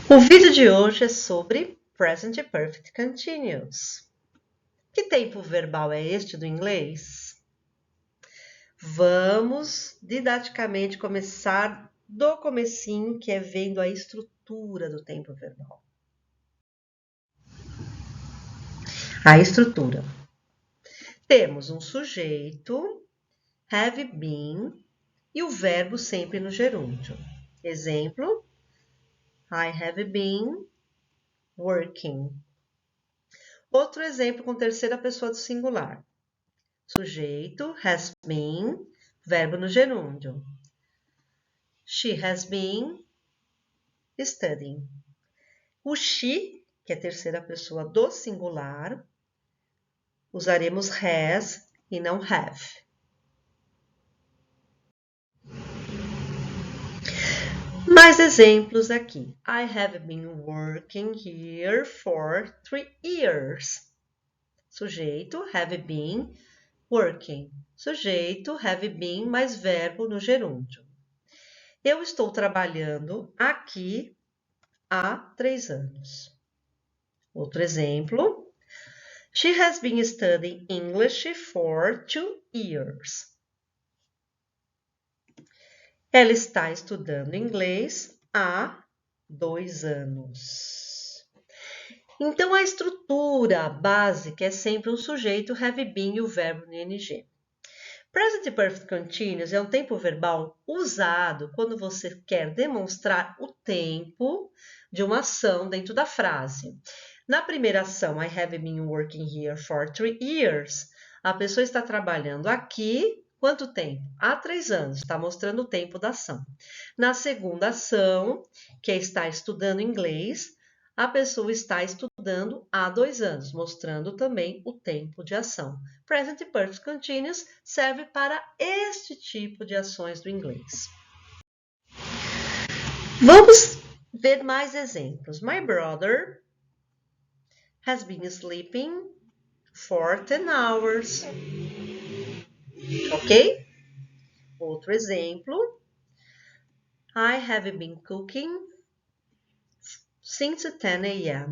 O vídeo de hoje é sobre Present Perfect Continuous. Que tempo verbal é este do inglês? Vamos didaticamente começar do comecinho, que é vendo a estrutura do tempo verbal. A estrutura. Temos um sujeito, have been, e o verbo sempre no gerúndio. Exemplo, I have been working. Outro exemplo com terceira pessoa do singular. Sujeito, has been, verbo no gerúndio. She has been studying. O she, que é a terceira pessoa do singular, usaremos has e não have. Mais exemplos aqui. I have been working here for 3 years. Sujeito, have been working. Sujeito, have been, mais verbo no gerúndio. Eu estou trabalhando aqui há 3 anos. Outro exemplo. She has been studying English for 2 years. Ela está estudando inglês há 2 anos. Então, a estrutura básica é sempre um sujeito, have been e o verbo no ing. Present Perfect Continuous é um tempo verbal usado quando você quer demonstrar o tempo de uma ação dentro da frase. Na primeira ação, I have been working here for 3 years. A pessoa está trabalhando aqui, quanto tempo? Há 3 anos, está mostrando o tempo da ação. Na segunda ação, que é estar estudando inglês, a pessoa está estudando há 2 anos, mostrando também o tempo de ação. Present Perfect Continuous serve para este tipo de ações do inglês. Vamos ver mais exemplos. My brother has been sleeping for 10 hours. Ok? Outro exemplo. I have been cooking since 10 a.m.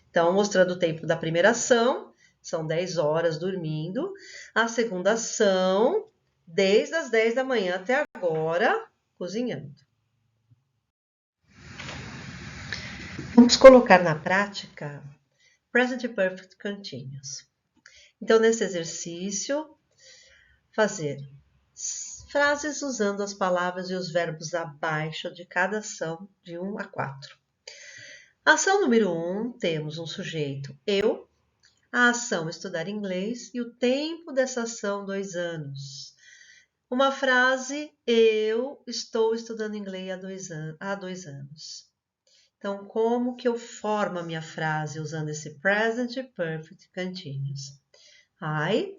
Então, mostrando o tempo da primeira ação, são 10 horas dormindo. A segunda ação, desde as 10 da manhã até agora, cozinhando. Vamos colocar na prática Present Perfect Continuous. Então, nesse exercício, fazer frases usando as palavras e os verbos abaixo de cada ação, de 1 a 4. Ação número 1, temos um sujeito, eu. A ação, estudar inglês. E o tempo dessa ação, 2 anos. Uma frase, eu estou estudando inglês há 2 anos. Então, como que eu formo a minha frase usando esse Present Perfect Continuous? I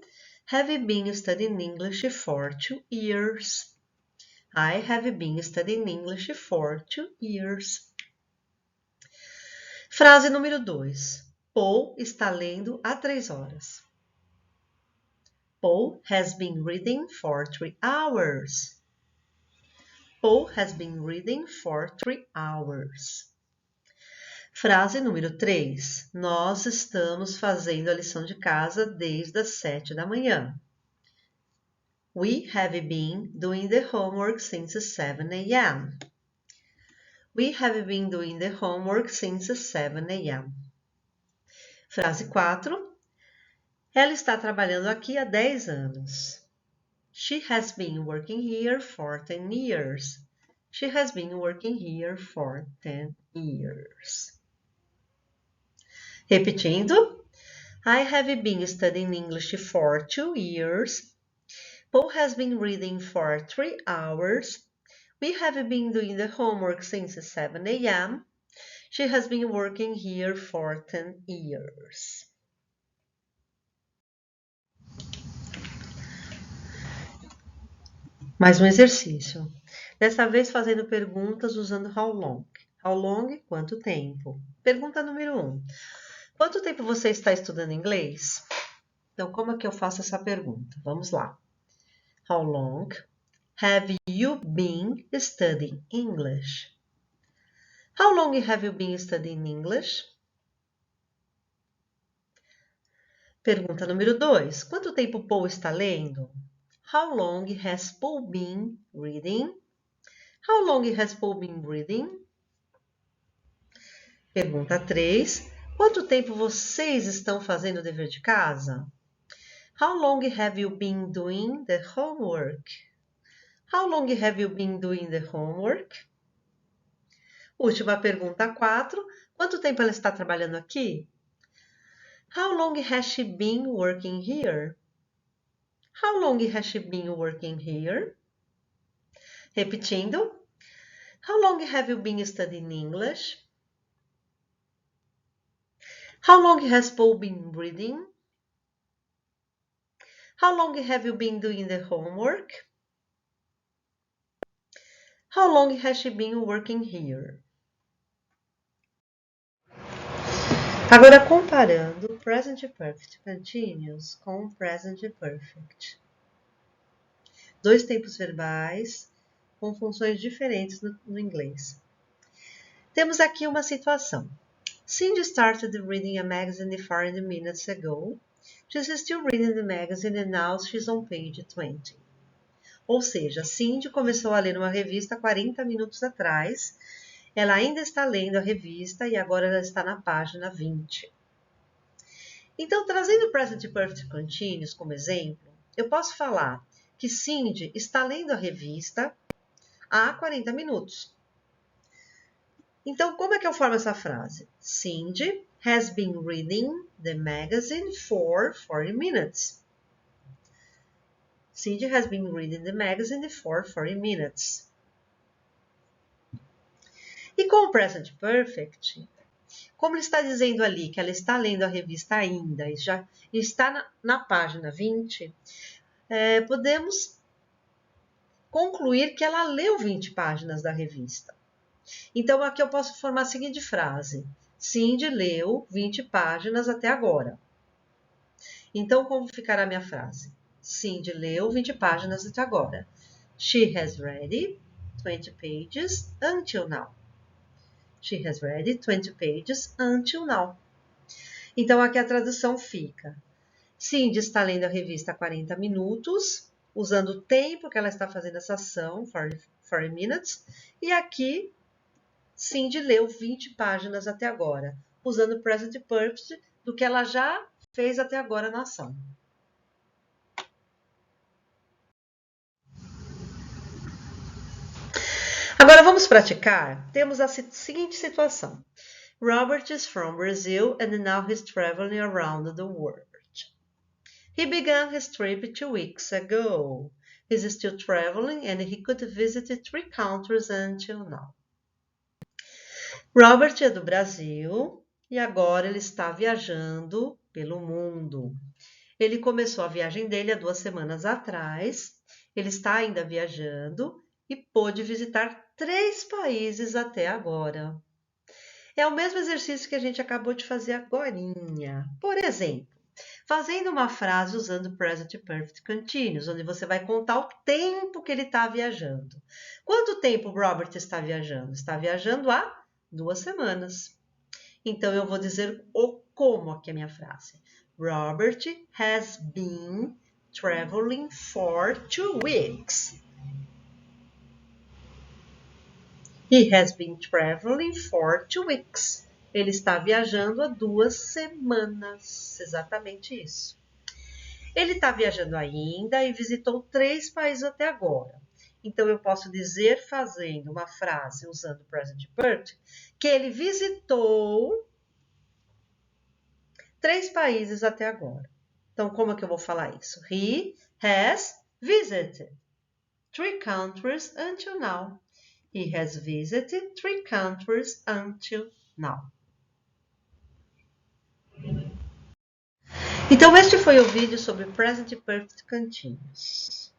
have been studying English for 2 years. I have been studying English for 2 years. Frase número 2. Paul está lendo há 3 horas. Paul has been reading for 3 hours. Paul has been reading for 3 hours. Frase número 3. Nós estamos fazendo a lição de casa desde as 7 da manhã. We have been doing the homework since 7 a.m. We have been doing the homework since 7 a.m. Frase 4. Ela está trabalhando aqui há 10 anos. She has been working here for 10 years. She has been working here for 10 years. Repetindo. I have been studying English for 2 years. Paul has been reading for 3 hours. We have been doing the homework since 7 a.m. She has been working here for 10 years. Mais um exercício. Dessa vez fazendo perguntas usando how long. How long, quanto tempo? Pergunta número 1. Quanto tempo você está estudando inglês? Então, como é que eu faço essa pergunta? Vamos lá. How long have you been studying English? How long have you been studying English? Pergunta número 2. Quanto tempo Paul está lendo? How long has Paul been reading? How long has Paul been reading? Pergunta 3. Quanto tempo vocês estão fazendo o dever de casa? How long have you been doing the homework? How long have you been doing the homework? Última pergunta 4. Quanto tempo ela está trabalhando aqui? How long has she been working here? How long has she been working here? Repetindo. How long have you been studying English? How long has Paul been reading? How long have you been doing the homework? How long has she been working here? Agora comparando Present Perfect Continuous com Present Perfect. Dois tempos verbais com funções diferentes no inglês. Temos aqui uma situação. Cindy started reading a magazine 40 minutes ago. She's still reading the magazine and now she's on page 20. Ou seja, Cindy começou a ler uma revista 40 minutos atrás. Ela ainda está lendo a revista e agora ela está na página 20. Então, trazendo o Present Perfect Continuous como exemplo, eu posso falar que Cindy está lendo a revista há 40 minutos. Então, como é que eu formo essa frase? Cindy has been reading the magazine for 40 minutes. Cindy has been reading the magazine for 40 minutes. E com o Present Perfect, como ele está dizendo ali que ela está lendo a revista ainda e já está na página 20, podemos concluir que ela leu 20 páginas da revista. Então, aqui eu posso formar a seguinte frase. Cindy leu 20 páginas até agora. Então, como ficará a minha frase? Cindy leu 20 páginas até agora. She has read 20 pages until now. She has read 20 pages until now. Então, aqui a tradução fica. Cindy está lendo a revista há 40 minutos, usando o tempo que ela está fazendo essa ação, 40 minutes. E aqui, Cindy leu 20 páginas até agora, usando o Present Perfect do que ela já fez até agora na ação. Agora vamos praticar. Temos a seguinte situação. Robert is from Brazil and now he's traveling around the world. He began his trip 2 weeks ago. He's still traveling and he could visit 3 countries until now. Robert é do Brasil e agora ele está viajando pelo mundo. Ele começou a viagem dele há 2 semanas atrás. Ele está ainda viajando e pôde visitar 3 países até agora. É o mesmo exercício que a gente acabou de fazer agorinha. Por exemplo, fazendo uma frase usando Present Perfect Continuous, onde você vai contar o tempo que ele está viajando. Quanto tempo Robert está viajando? Está viajando há 2 semanas. Então, eu vou dizer o como aqui a minha frase. Robert has been traveling for 2 weeks. He has been traveling for 2 weeks. Ele está viajando há 2 semanas. Exatamente isso. Ele está viajando ainda e visitou 3 países até agora. Então, eu posso dizer, fazendo uma frase usando o Present Perfect, que ele visitou 3 países até agora. Então, como é que eu vou falar isso? He has visited 3 countries until now. He has visited 3 countries until now. Então, este foi o vídeo sobre Present Perfect Continuous.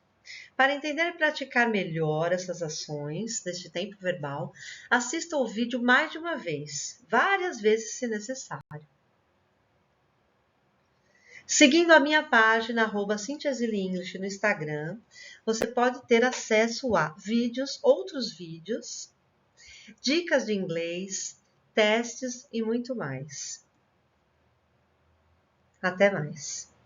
Para entender e praticar melhor essas ações deste tempo verbal, assista o vídeo mais de uma vez, várias vezes se necessário. Seguindo a minha página @CynthiaZillyEnglish no Instagram, você pode ter acesso a outros vídeos dicas de inglês, testes e muito mais. Até mais!